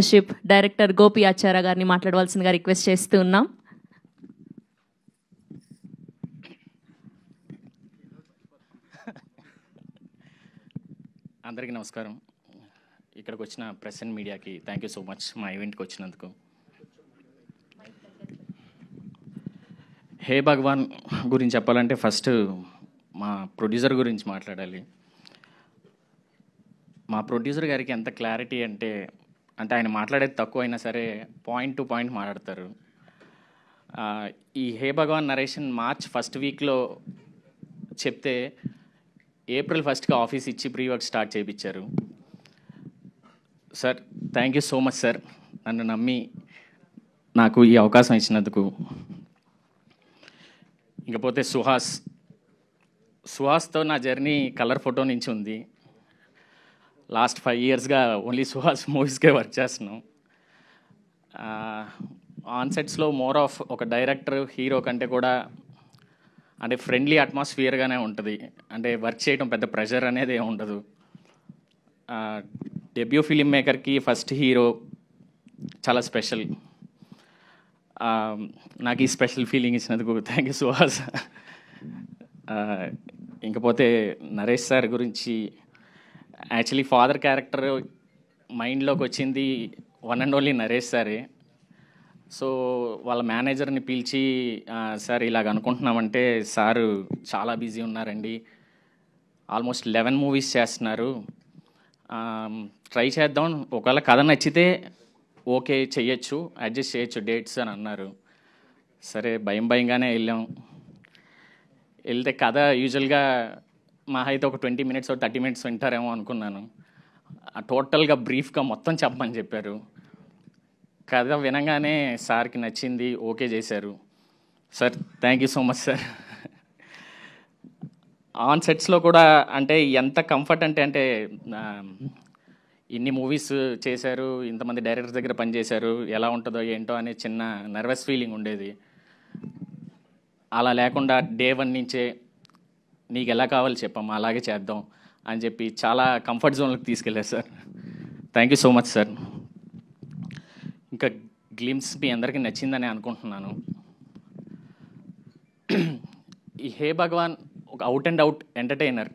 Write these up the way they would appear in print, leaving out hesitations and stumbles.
Ship director Gopi ఆచార్య గారిని మాట్లాడవలసిందిగా request చేస్తూ ఉన్నాం. అందరికీ నమస్కారం. ఇక్కడికి వచ్చిన ప్రెస్ అండ్ మీడియాకి థ్యాంక్ యూ సో మచ్ మా ఈవెంట్కి వచ్చినందుకు. హే భగవాన్ గురించి చెప్పాలంటే ఫస్ట్ మా ప్రొడ్యూసర్ గురించి మాట్లాడాలి. మా ప్రొడ్యూసర్ గారికి ఎంత క్లారిటీ అంటే ఆయన మాట్లాడేది తక్కువ అయినా సరే పాయింట్ టు పాయింట్ మాట్లాడతారు. ఈ హే భగవాన్ నరేషన్ మార్చ్ ఫస్ట్ వీక్లో చెప్తే ఏప్రిల్ 1కి ఆఫీస్ ఇచ్చి ప్రీ వర్క్ స్టార్ట్ చేయించారు. Sir thank you so much sir, నన్ను నమ్మి నాకు ఈ అవకాశం ఇచ్చినందుకు. ఇకపోతే సుహాస్తో నా జర్నీ కలర్ ఫోటో నుంచి ఉంది. లాస్ట్ 5 yearsగా ఓన్లీ సుహాస్ మూవీస్కే వర్క్ చేస్తున్నాం. ఆన్సెట్స్లో మోర్ ఆఫ్ ఒక డైరెక్టర్ హీరో కంటే కూడా అంటే ఫ్రెండ్లీ అట్మాస్ఫియర్గానే ఉంటుంది. అంటే వర్క్ చేయడం పెద్ద ప్రెషర్ అనేది ఏమి ఉండదు. డెబ్యూ ఫిలిం మేకర్కి ఫస్ట్ హీరో చాలా స్పెషల్. నాకు ఈ స్పెషల్ ఫీలింగ్ ఇచ్చినందుకు థ్యాంక్ యూ సుహాస్. ఇంకపోతే నరేష్ సార్ గురించి యాక్చువల్లీ ఫాదర్ క్యారెక్టర్ మైండ్లోకి వచ్చింది వన్ అండ్ ఓన్లీ నరేష్ సారే. సో వాళ్ళ మేనేజర్ని పిలిచి సార్ ఇలాగ అనుకుంటున్నామంటే సారు చాలా బిజీ ఉన్నారండి, ఆల్మోస్ట్ 11 movies చేస్తున్నారు, ట్రై చేద్దాం, ఒకవేళ కథ నచ్చితే ఓకే చెయ్యొచ్చు, అడ్జస్ట్ చేయొచ్చు డేట్స్ అని అన్నారు. సరే భయంగానే వెళ్తే కథ యూజువల్గా మా అయితే ఒక 20 minutes 30 minutes వింటారేమో అనుకున్నాను. టోటల్గా బ్రీఫ్గా మొత్తం చెప్పమని చెప్పారు. కథ వినగానే సార్కి నచ్చింది, ఓకే చేశారు. Sir thank you so much sir. On సెట్స్లో కూడా అంటే ఎంత కంఫర్ట్ అంటే ఇన్ని మూవీస్ చేశారు, ఇంతమంది డైరెక్టర్స్ దగ్గర పనిచేశారు, ఎలా ఉంటుందో ఏంటో అనే చిన్న నర్వస్ ఫీలింగ్ ఉండేది. అలా లేకుండా డే 1 నుంచే నీకు ఎలా కావాలో చెప్పమ్మా అలాగే చేద్దాం అని చెప్పి చాలా కంఫర్ట్ జోన్లోకి తీసుకెళ్ళారు sir. Thank you so much sir. ఇంకా గ్లిమ్స్ మీ అందరికీ నచ్చిందని అనుకుంటున్నాను. ఈ హే భగవాన్ ఒక అవుట్ అండ్ అవుట్ ఎంటర్టైనర్.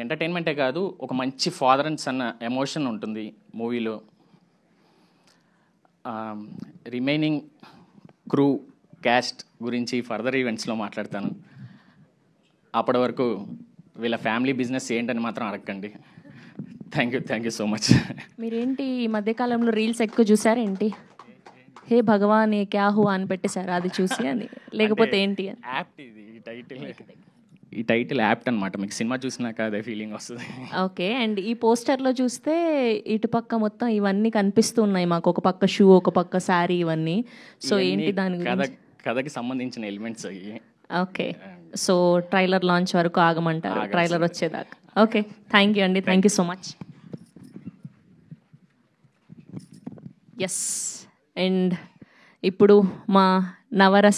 ఎంటర్టైన్మెంటే కాదు, ఒక మంచి ఫాదర్ అండ్ సన్ ఎమోషన్ ఉంటుంది మూవీలో. రిమైనింగ్ క్రూ క్యాస్ట్ గురించి ఫర్దర్ ఈవెంట్స్లో మాట్లాడతాను. అప్పటి వరకు వీళ్ళ ఫ్యామిలీ బిజినెస్ ఏంటని మాత్రం అడగండి. Thank you so much. మీరేంటి ఈ మధ్యకాలంలో రీల్స్ ఎక్కువ చూసారేంటి? హే భగవాన్ ఏ క్యా హువా అని పెట్టేశారు, అది చూసి అని లేకపోతే ఏంటి అని? యాప్ట్ ఇది, ఈ టైటిల్ యాప్ట్ అనమాట. మీకు సినిమా చూసినాక అదే ఫీలింగ్ వస్తుంది. ఓకే. అండ్ ఈ పోస్టర్లో చూస్తే ఇటుపక్క మొత్తం ఇవన్నీ కనిపిస్తూ ఉన్నాయి మాకు, ఒక పక్క షూ, ఒక పక్క శారీ, ఇవన్నీ. సో ఏంటి దాని కథకి సంబంధించిన ఎలిమెంట్స్ అయ్యి. ఓకే. సో ట్రైలర్ లాంచ్ వరకు ఆగమంటారు, ట్రైలర్ వచ్చేదాకా. ఓకే, థ్యాంక్ యూ అండి, thank you so much. Yes, and ఇప్పుడు మా నవరస